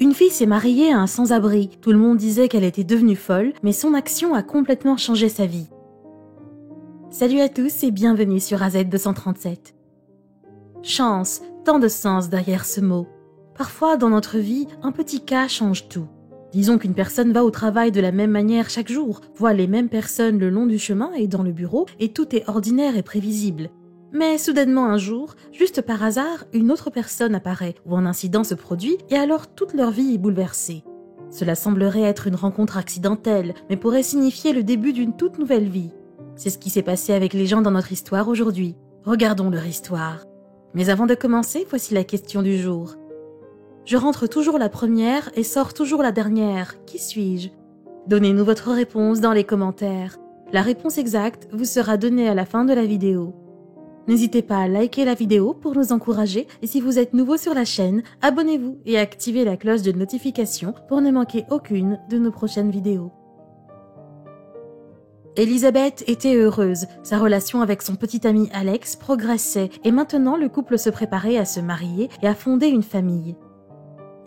Une fille s'est mariée à un sans-abri. Tout le monde disait qu'elle était devenue folle, mais son action a complètement changé sa vie. Salut à tous et bienvenue sur AZ237. Chance, tant de sens derrière ce mot. Parfois, dans notre vie, un petit cas change tout. Disons qu'une personne va au travail de la même manière chaque jour, voit les mêmes personnes le long du chemin et dans le bureau, et tout est ordinaire et prévisible. Mais soudainement un jour, juste par hasard, une autre personne apparaît, ou un incident se produit, et alors toute leur vie est bouleversée. Cela semblerait être une rencontre accidentelle, mais pourrait signifier le début d'une toute nouvelle vie. C'est ce qui s'est passé avec les gens dans notre histoire aujourd'hui. Regardons leur histoire. Mais avant de commencer, voici la question du jour. Je rentre toujours la première et sors toujours la dernière. Qui suis-je? Donnez-nous votre réponse dans les commentaires. La réponse exacte vous sera donnée à la fin de la vidéo. N'hésitez pas à liker la vidéo pour nous encourager et si vous êtes nouveau sur la chaîne, abonnez-vous et activez la cloche de notification pour ne manquer aucune de nos prochaines vidéos. Elisabeth était heureuse, sa relation avec son petit ami Alex progressait et maintenant le couple se préparait à se marier et à fonder une famille.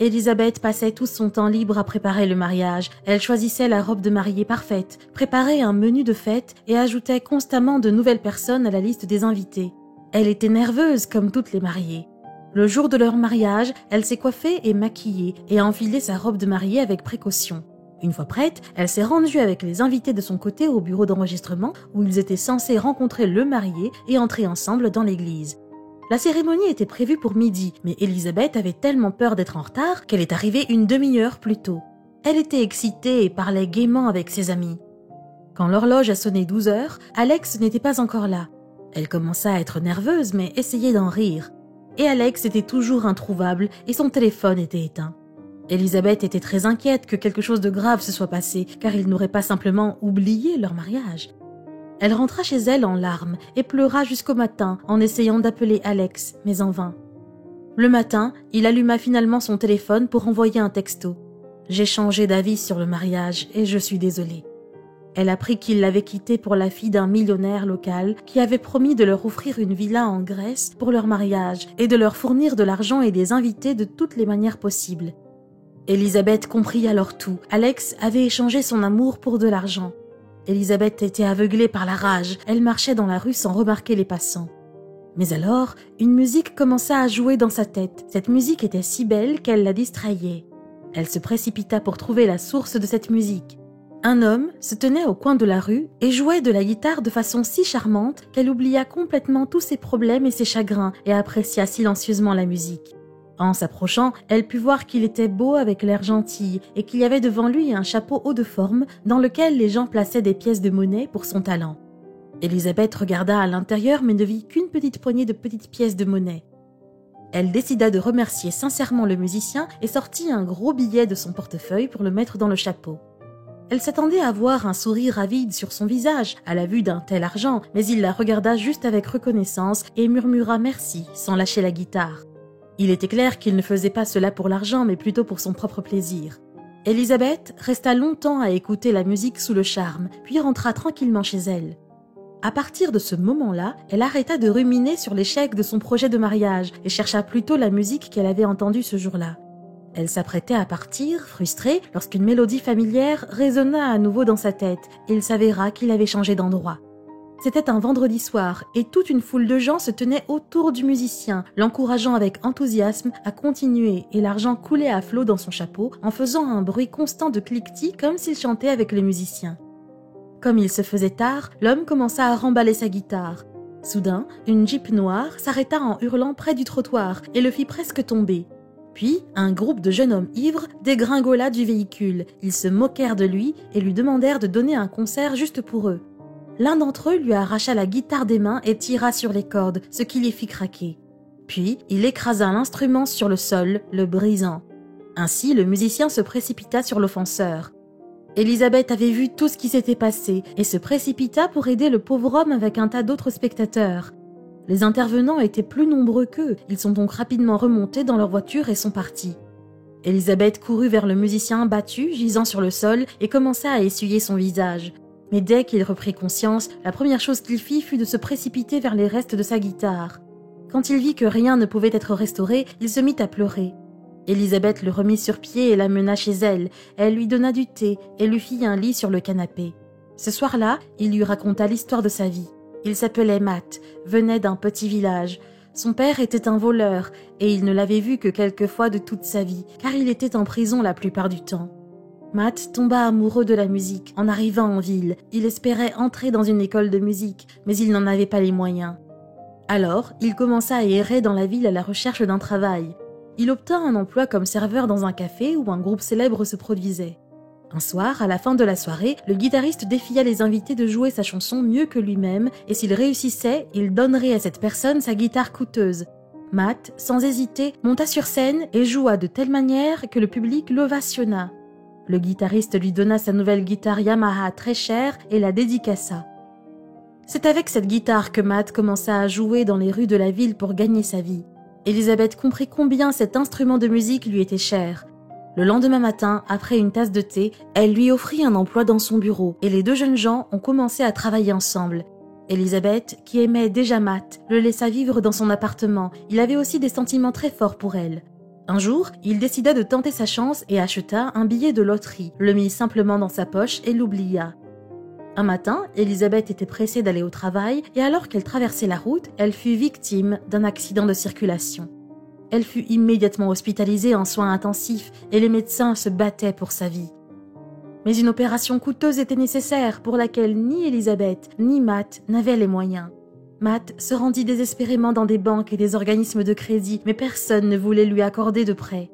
Elisabeth passait tout son temps libre à préparer le mariage. Elle choisissait la robe de mariée parfaite, préparait un menu de fête et ajoutait constamment de nouvelles personnes à la liste des invités. Elle était nerveuse comme toutes les mariées. Le jour de leur mariage, elle s'est coiffée et maquillée et a enfilé sa robe de mariée avec précaution. Une fois prête, elle s'est rendue avec les invités de son côté au bureau d'enregistrement où ils étaient censés rencontrer le marié et entrer ensemble dans l'église. La cérémonie était prévue pour midi, mais Elisabeth avait tellement peur d'être en retard qu'elle est arrivée une demi-heure plus tôt. Elle était excitée et parlait gaiement avec ses amis. Quand l'horloge a sonné 12 heures, Alex n'était pas encore là. Elle commença à être nerveuse, mais essayait d'en rire. Et Alex était toujours introuvable et son téléphone était éteint. Elisabeth était très inquiète que quelque chose de grave se soit passé, car ils n'auraient pas simplement oublié leur mariage. Elle rentra chez elle en larmes et pleura jusqu'au matin en essayant d'appeler Alex, mais en vain. Le matin, il alluma finalement son téléphone pour envoyer un texto. « J'ai changé d'avis sur le mariage et je suis désolée. » Elle apprit qu'il l'avait quittée pour la fille d'un millionnaire local qui avait promis de leur offrir une villa en Grèce pour leur mariage et de leur fournir de l'argent et des invités de toutes les manières possibles. Elisabeth comprit alors tout. Alex avait échangé son amour pour de l'argent. Elisabeth était aveuglée par la rage. Elle marchait dans la rue sans remarquer les passants. Mais alors, une musique commença à jouer dans sa tête. Cette musique était si belle qu'elle la distrayait. Elle se précipita pour trouver la source de cette musique. Un homme se tenait au coin de la rue et jouait de la guitare de façon si charmante qu'elle oublia complètement tous ses problèmes et ses chagrins et apprécia silencieusement la musique. En s'approchant, elle put voir qu'il était beau avec l'air gentil et qu'il y avait devant lui un chapeau haut de forme dans lequel les gens plaçaient des pièces de monnaie pour son talent. Elisabeth regarda à l'intérieur mais ne vit qu'une petite poignée de petites pièces de monnaie. Elle décida de remercier sincèrement le musicien et sortit un gros billet de son portefeuille pour le mettre dans le chapeau. Elle s'attendait à voir un sourire avide sur son visage à la vue d'un tel argent, mais il la regarda juste avec reconnaissance et murmura merci sans lâcher la guitare. Il était clair qu'il ne faisait pas cela pour l'argent, mais plutôt pour son propre plaisir. Elisabeth resta longtemps à écouter la musique sous le charme, puis rentra tranquillement chez elle. À partir de ce moment-là, elle arrêta de ruminer sur l'échec de son projet de mariage et chercha plutôt la musique qu'elle avait entendue ce jour-là. Elle s'apprêtait à partir, frustrée, lorsqu'une mélodie familière résonna à nouveau dans sa tête et il s'avéra qu'il avait changé d'endroit. C'était un vendredi soir et toute une foule de gens se tenait autour du musicien, l'encourageant avec enthousiasme à continuer et l'argent coulait à flot dans son chapeau en faisant un bruit constant de cliquetis comme s'il chantait avec le musicien. Comme il se faisait tard, l'homme commença à remballer sa guitare. Soudain, une Jeep noire s'arrêta en hurlant près du trottoir et le fit presque tomber. Puis, un groupe de jeunes hommes ivres dégringola du véhicule. Ils se moquèrent de lui et lui demandèrent de donner un concert juste pour eux. L'un d'entre eux lui arracha la guitare des mains et tira sur les cordes, ce qui les fit craquer. Puis, il écrasa l'instrument sur le sol, le brisant. Ainsi, le musicien se précipita sur l'offenseur. Elisabeth avait vu tout ce qui s'était passé et se précipita pour aider le pauvre homme avec un tas d'autres spectateurs. Les intervenants étaient plus nombreux qu'eux, ils sont donc rapidement remontés dans leur voiture et sont partis. Elisabeth courut vers le musicien battu, gisant sur le sol, et commença à essuyer son visage. Mais dès qu'il reprit conscience, la première chose qu'il fit fut de se précipiter vers les restes de sa guitare. Quand il vit que rien ne pouvait être restauré, il se mit à pleurer. Elisabeth le remit sur pied et l'amena chez elle. Elle lui donna du thé et lui fit un lit sur le canapé. Ce soir-là, il lui raconta l'histoire de sa vie. Il s'appelait Matt, venait d'un petit village. Son père était un voleur et il ne l'avait vu que quelques fois de toute sa vie, car il était en prison la plupart du temps. Matt tomba amoureux de la musique en arrivant en ville. Il espérait entrer dans une école de musique, mais il n'en avait pas les moyens. Alors, il commença à errer dans la ville à la recherche d'un travail. Il obtint un emploi comme serveur dans un café où un groupe célèbre se produisait. Un soir, à la fin de la soirée, le guitariste défia les invités de jouer sa chanson mieux que lui-même, et s'il réussissait, il donnerait à cette personne sa guitare coûteuse. Matt, sans hésiter, monta sur scène et joua de telle manière que le public l'ovationna. Le guitariste lui donna sa nouvelle guitare Yamaha très chère et la dédicaça. C'est avec cette guitare que Matt commença à jouer dans les rues de la ville pour gagner sa vie. Elisabeth comprit combien cet instrument de musique lui était cher. Le lendemain matin, après une tasse de thé, elle lui offrit un emploi dans son bureau et les deux jeunes gens ont commencé à travailler ensemble. Elisabeth, qui aimait déjà Matt, le laissa vivre dans son appartement. Il avait aussi des sentiments très forts pour elle. Un jour, il décida de tenter sa chance et acheta un billet de loterie, le mit simplement dans sa poche et l'oublia. Un matin, Elisabeth était pressée d'aller au travail et alors qu'elle traversait la route, elle fut victime d'un accident de circulation. Elle fut immédiatement hospitalisée en soins intensifs et les médecins se battaient pour sa vie. Mais une opération coûteuse était nécessaire pour laquelle ni Elisabeth ni Matt n'avaient les moyens. Matt se rendit désespérément dans des banques et des organismes de crédit, mais personne ne voulait lui accorder de prêt.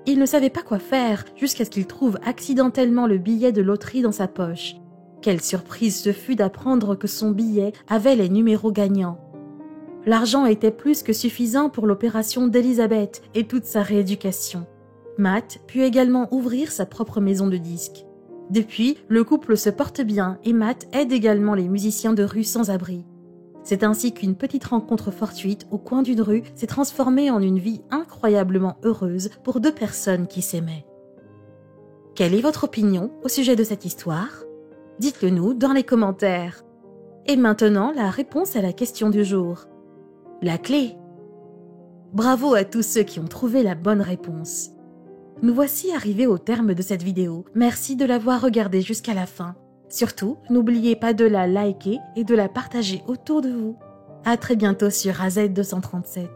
Il ne savait pas quoi faire jusqu'à ce qu'il trouve accidentellement le billet de loterie dans sa poche. Quelle surprise ce fut d'apprendre que son billet avait les numéros gagnants. L'argent était plus que suffisant pour l'opération d'Elisabeth et toute sa rééducation. Matt put également ouvrir sa propre maison de disques. Depuis, le couple se porte bien et Matt aide également les musiciens de rue sans abri. C'est ainsi qu'une petite rencontre fortuite au coin d'une rue s'est transformée en une vie incroyablement heureuse pour deux personnes qui s'aimaient. Quelle est votre opinion au sujet de cette histoire ? Dites-le nous dans les commentaires. Et maintenant, la réponse à la question du jour. La clé. Bravo à tous ceux qui ont trouvé la bonne réponse. Nous voici arrivés au terme de cette vidéo. Merci de l'avoir regardée jusqu'à la fin. Surtout, n'oubliez pas de la liker et de la partager autour de vous. À très bientôt sur AZ237.